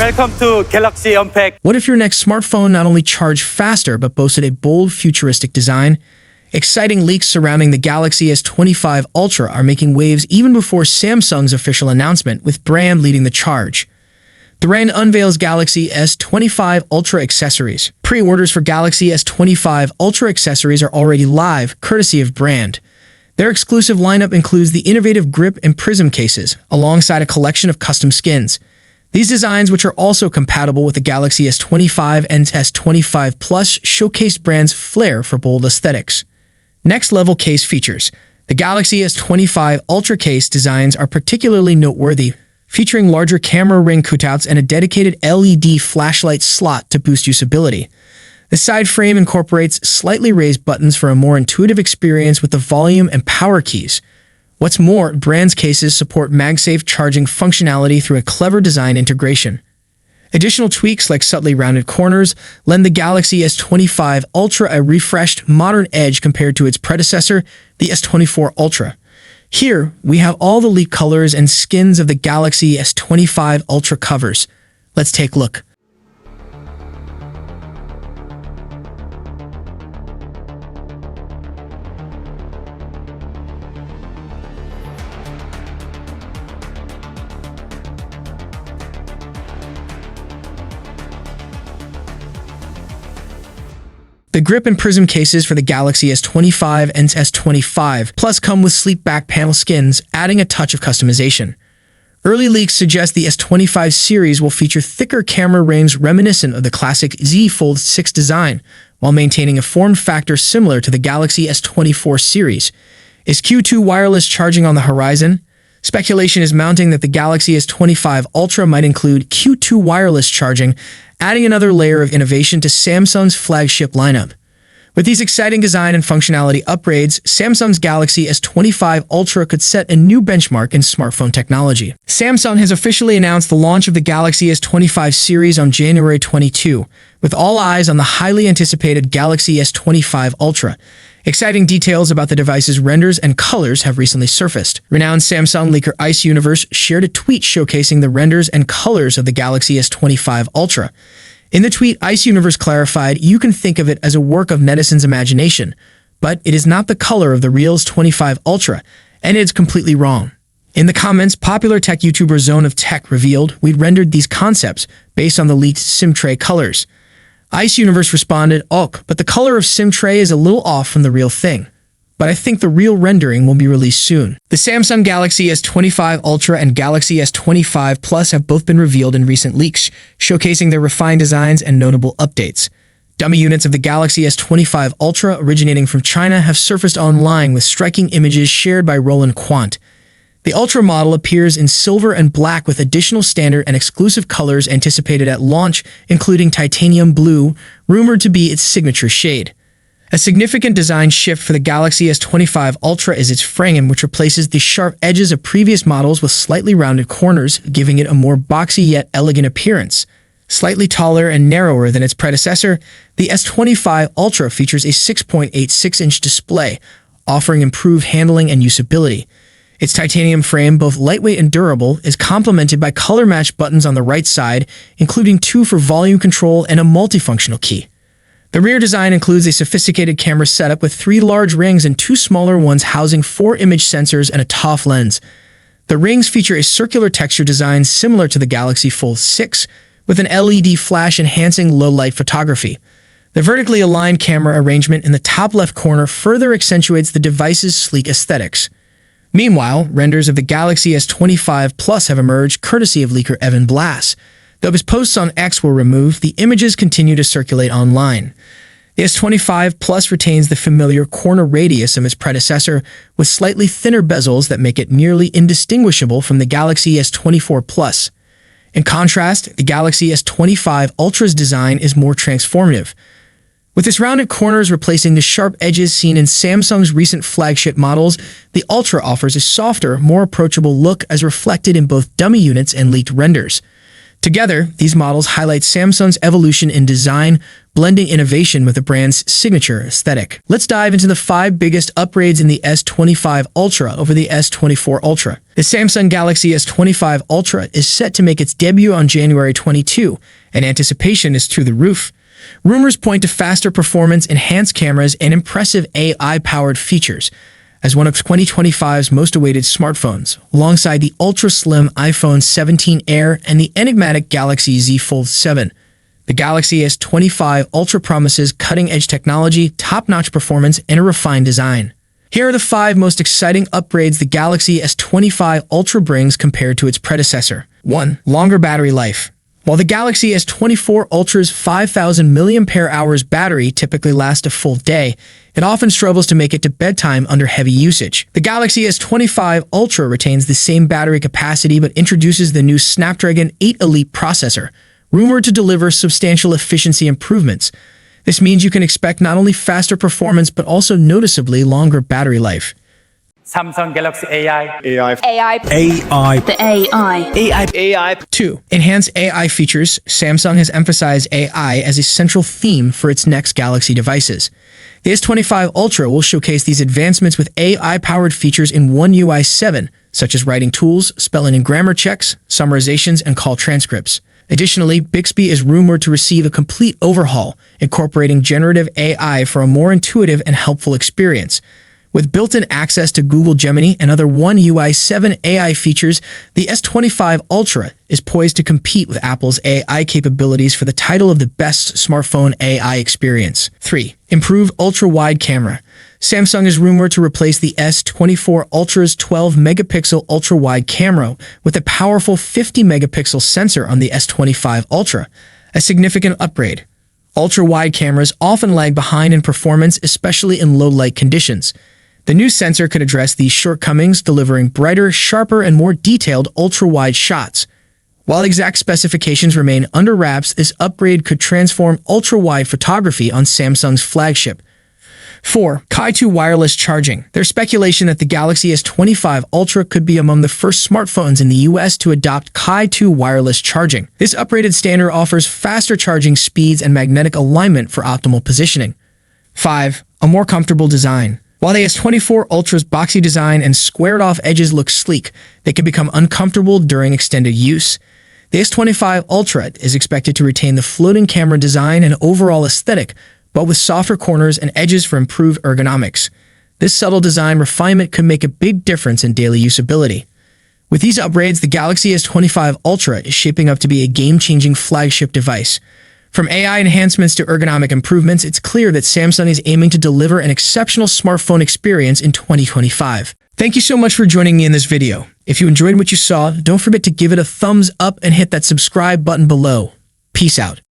Welcome to Galaxy Unpacked. What if your next smartphone not only charged faster but boasted a bold, futuristic design? Exciting leaks surrounding the Galaxy S25 Ultra are making waves even before Samsung's official announcement, with brand leading the charge. The brand unveils Galaxy S25 Ultra accessories. Pre-orders for Galaxy S25 Ultra accessories are already live, courtesy of brand. Their exclusive lineup includes the innovative grip and prism cases, alongside a collection of custom skins. These designs, which are also compatible with the Galaxy S25 and S25 Plus, showcase brand's flair for bold aesthetics. Next-level case features. The Galaxy S25 Ultra case designs are particularly noteworthy, featuring larger camera ring cutouts and a dedicated LED flashlight slot to boost usability. The side frame incorporates slightly raised buttons for a more intuitive experience with the volume and power keys. What's more, brand's cases support MagSafe charging functionality through a clever design integration. Additional tweaks like subtly rounded corners lend the Galaxy S25 Ultra a refreshed, modern edge compared to its predecessor, the S24 Ultra. Here, we have all the leaked colors and skins of the Galaxy S25 Ultra covers. Let's take a look. The grip and prism cases for the Galaxy S25 and S25 Plus come with sleek back panel skins, adding a touch of customization. Early leaks suggest the S25 series will feature thicker camera rings reminiscent of the classic Z Fold 6 design, while maintaining a form factor similar to the Galaxy S24 series. Is Q2 wireless charging on the horizon? Speculation is mounting that the Galaxy S25 Ultra might include Q2 wireless charging, adding another layer of innovation to Samsung's flagship lineup. With these exciting design and functionality upgrades, Samsung's Galaxy S25 Ultra could set a new benchmark in smartphone technology. Samsung has officially announced the launch of the Galaxy S25 series on January 22, with all eyes on the highly anticipated Galaxy S25 Ultra. Exciting details about the device's renders and colors have recently surfaced. Renowned Samsung leaker Ice Universe shared a tweet showcasing the renders and colors of the Galaxy S25 Ultra. In the tweet, Ice Universe clarified, "You can think of it as a work of netizens' imagination, but it is not the color of the real S25 Ultra, and it's completely wrong." In the comments, popular tech YouTuber Zone of Tech revealed, "We'd rendered these concepts based on the leaked SIM tray colors." Ice Universe responded, "Ok, but the color of SIM tray is a little off from the real thing. But I think the real rendering will be released soon." The Samsung Galaxy S25 Ultra and Galaxy S25 Plus have both been revealed in recent leaks, showcasing their refined designs and notable updates. Dummy units of the Galaxy S25 Ultra originating from China have surfaced online with striking images shared by Roland Quant. The Ultra model appears in silver and black with additional standard and exclusive colors anticipated at launch, including titanium blue, rumored to be its signature shade. A significant design shift for the Galaxy S25 Ultra is its frame, which replaces the sharp edges of previous models with slightly rounded corners, giving it a more boxy yet elegant appearance. Slightly taller and narrower than its predecessor, the S25 Ultra features a 6.86-inch display, offering improved handling and usability. Its titanium frame, both lightweight and durable, is complemented by color-matched buttons on the right side, including two for volume control and a multifunctional key. The rear design includes a sophisticated camera setup with 3 large rings and 2 smaller ones housing 4 image sensors and a TOF lens. The rings feature a circular texture design similar to the Galaxy Fold 6, with an LED flash enhancing low-light photography. The vertically aligned camera arrangement in the top left corner further accentuates the device's sleek aesthetics. Meanwhile, renders of the Galaxy S25 Plus have emerged courtesy of leaker Evan Blass. Though his posts on X were removed, the images continue to circulate online. The S25 Plus retains the familiar corner radius of its predecessor, with slightly thinner bezels that make it nearly indistinguishable from the Galaxy S24 Plus. In contrast, the Galaxy S25 Ultra's design is more transformative, with its rounded corners replacing the sharp edges seen in Samsung's recent flagship models. The Ultra offers a softer, more approachable look as reflected in both dummy units and leaked renders. Together, these models highlight Samsung's evolution in design, blending innovation with the brand's signature aesthetic. Let's dive into the 5 biggest upgrades in the S25 Ultra over the S24 Ultra. The Samsung Galaxy S25 Ultra is set to make its debut on January 22, and anticipation is through the roof. Rumors point to faster performance, enhanced cameras, and impressive AI-powered features as one of 2025's most awaited smartphones, alongside the ultra-slim iPhone 17 Air and the enigmatic Galaxy Z Fold 7. The Galaxy S25 Ultra promises cutting-edge technology, top-notch performance, and a refined design. Here are the 5 most exciting upgrades the Galaxy S25 Ultra brings compared to its predecessor. 1. Longer battery life. While the Galaxy S24 Ultra's 5,000 mAh battery typically lasts a full day, it often struggles to make it to bedtime under heavy usage. The Galaxy S25 Ultra retains the same battery capacity but introduces the new Snapdragon 8 Elite processor, rumored to deliver substantial efficiency improvements. This means you can expect not only faster performance but also noticeably longer battery life. Samsung Galaxy AI. AI. 2. Enhanced AI features. Samsung has emphasized AI as a central theme for its next Galaxy devices. The S25 Ultra will showcase these advancements with AI-powered features in One UI 7, such as writing tools, spelling and grammar checks, summarizations, and call transcripts. Additionally, Bixby is rumored to receive a complete overhaul, incorporating generative AI for a more intuitive and helpful experience. With built-in access to Google Gemini and other One UI 7 AI features, the S25 Ultra is poised to compete with Apple's AI capabilities for the title of the best smartphone AI experience. 3. Improved ultra-wide camera. Samsung is rumored to replace the S24 Ultra's 12-megapixel ultra-wide camera with a powerful 50-megapixel sensor on the S25 Ultra, a significant upgrade. Ultra-wide cameras often lag behind in performance, especially in low-light conditions. The new sensor could address these shortcomings, delivering brighter, sharper, and more detailed ultra-wide shots. While exact specifications remain under wraps, this upgrade could transform ultra-wide photography on Samsung's flagship. 4. Ki-2 wireless charging. There's speculation that the Galaxy S25 Ultra could be among the first smartphones in the US to adopt Ki-2 wireless charging. This upgraded standard offers faster charging speeds and magnetic alignment for optimal positioning. 5. A more comfortable design. While the S24 Ultra's boxy design and squared-off edges look sleek, they can become uncomfortable during extended use. The S25 Ultra is expected to retain the floating camera design and overall aesthetic, but with softer corners and edges for improved ergonomics. This subtle design refinement could make a big difference in daily usability. With these upgrades, the Galaxy S25 Ultra is shaping up to be a game-changing flagship device. From AI enhancements to ergonomic improvements, it's clear that Samsung is aiming to deliver an exceptional smartphone experience in 2025. Thank you so much for joining me in this video. If you enjoyed what you saw, don't forget to give it a thumbs up and hit that subscribe button below. Peace out.